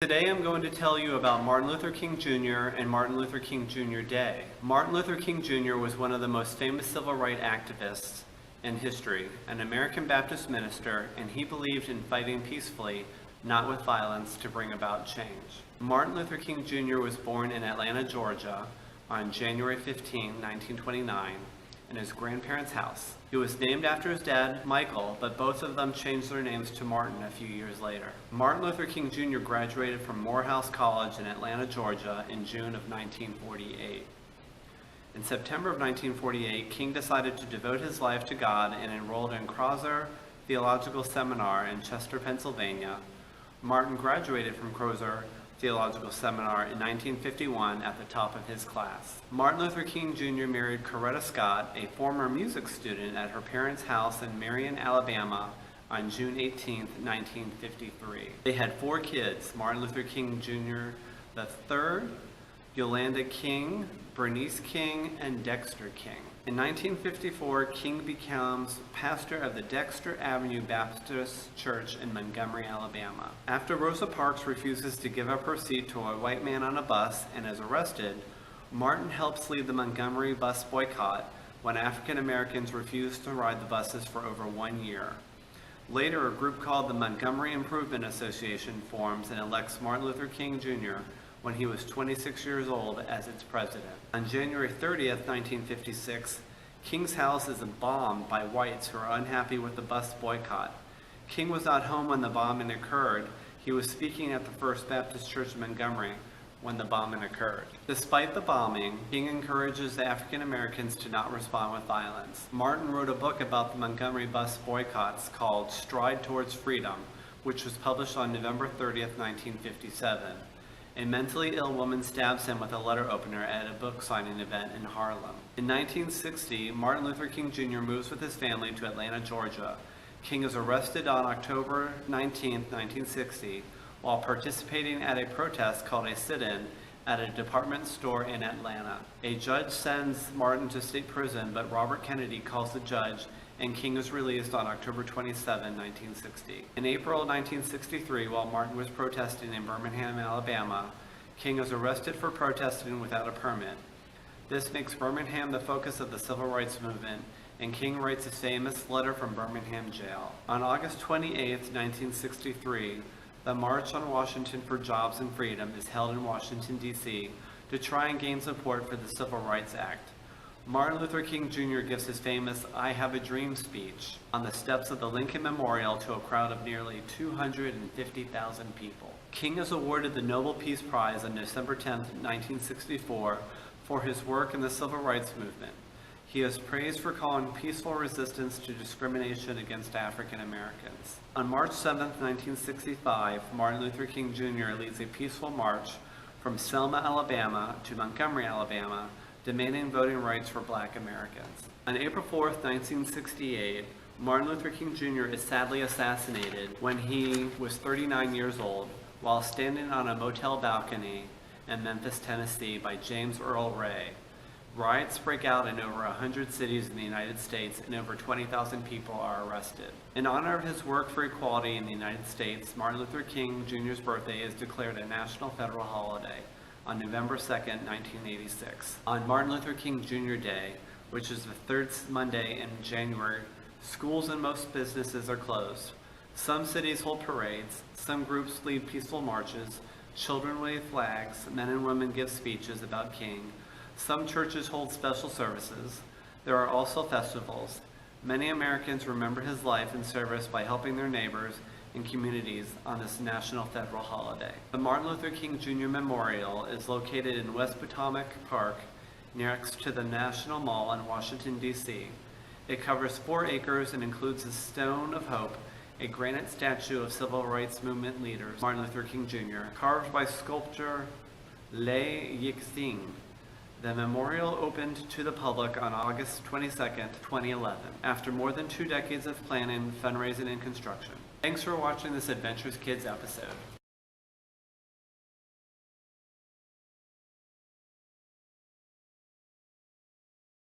Today I'm going to tell you about Martin Luther King Jr. and Martin Luther King Jr. Day. Martin Luther King Jr. was one of the most famous civil rights activists in history, an American Baptist minister, and he believed in fighting peacefully, not with violence, to bring about change. Martin Luther King Jr. was born in Atlanta, Georgia on January 15, 1929, in his grandparents' house. He was named after his dad, Michael, but both of them changed their names to Martin a few years later. Martin Luther King Jr. graduated from Morehouse College in Atlanta, Georgia in June of 1948. In September of 1948, King decided to devote his life to God and enrolled in Crozer Theological Seminar in Chester, Pennsylvania. Martin graduated from Crozer Theological Seminar in 1951 at the top of his class. Martin Luther King Jr. married Coretta Scott, a former music student, at her parents' house in Marion, Alabama on June 18, 1953. They had 4 kids: Martin Luther King Jr. III, Yolanda King, Bernice King, and Dexter King. In 1954, King becomes pastor of the Dexter Avenue Baptist Church in Montgomery, Alabama. After Rosa Parks refuses to give up her seat to a white man on a bus and is arrested, Martin helps lead the Montgomery bus boycott when African Americans refused to ride the buses for over 1 year. Later, a group called the Montgomery Improvement Association forms and elects Martin Luther King Jr. when he was 26 years old as its president. On January 30th, 1956, King's house is bombed by whites who are unhappy with the bus boycott. King was not home when the bombing occurred. He was speaking at the First Baptist Church in Montgomery when the bombing occurred. Despite the bombing, King encourages the African Americans to not respond with violence. Martin wrote a book about the Montgomery bus boycotts called Stride Towards Freedom, which was published on November 30th, 1957. A mentally ill woman stabs him with a letter opener at a book signing event in Harlem. In 1960, Martin Luther King Jr. moves with his family to Atlanta, Georgia. King is arrested on October 19, 1960, while participating at a protest called a sit-in at a department store in Atlanta. A judge sends Martin to state prison, but Robert Kennedy calls the judge, and King is released on October 27, 1960. In April 1963, while Martin was protesting in Birmingham, Alabama, King is arrested for protesting without a permit. This makes Birmingham the focus of the civil rights movement, and King writes his famous letter from Birmingham jail. On August 28, 1963, the March on Washington for Jobs and Freedom is held in Washington, D.C. to try and gain support for the Civil Rights Act. Martin Luther King Jr. gives his famous "I Have a Dream" speech on the steps of the Lincoln Memorial to a crowd of nearly 250,000 people. King is awarded the Nobel Peace Prize on December 10, 1964 for his work in the Civil Rights Movement. He is praised for calling peaceful resistance to discrimination against African Americans. On March 7, 1965, Martin Luther King Jr. leads a peaceful march from Selma, Alabama to Montgomery, Alabama, demanding voting rights for Black Americans. On April 4, 1968, Martin Luther King Jr. is sadly assassinated when he was 39 years old while standing on a motel balcony in Memphis, Tennessee by James Earl Ray. Riots break out in over 100 cities in the United States, and over 20,000 people are arrested. In honor of his work for equality in the United States, Martin Luther King Jr.'s birthday is declared a national federal holiday on November 2, 1986. On Martin Luther King Jr. Day, which is the third Monday in January, schools and most businesses are closed. Some cities hold parades, some groups lead peaceful marches, children wave flags, men and women give speeches about King. Some churches hold special services. There are also festivals. Many Americans remember his life and service by helping their neighbors and communities on this national federal holiday. The Martin Luther King Jr. Memorial is located in West Potomac Park next to the National Mall in Washington, D.C. It covers 4 acres and includes a Stone of Hope, a granite statue of civil rights movement leaders, Martin Luther King Jr., carved by sculptor Lei Yixing. The memorial opened to the public on August 22, 2011, after more than 2 decades of planning, fundraising, and construction. Thanks for watching this Adventurous Kids episode.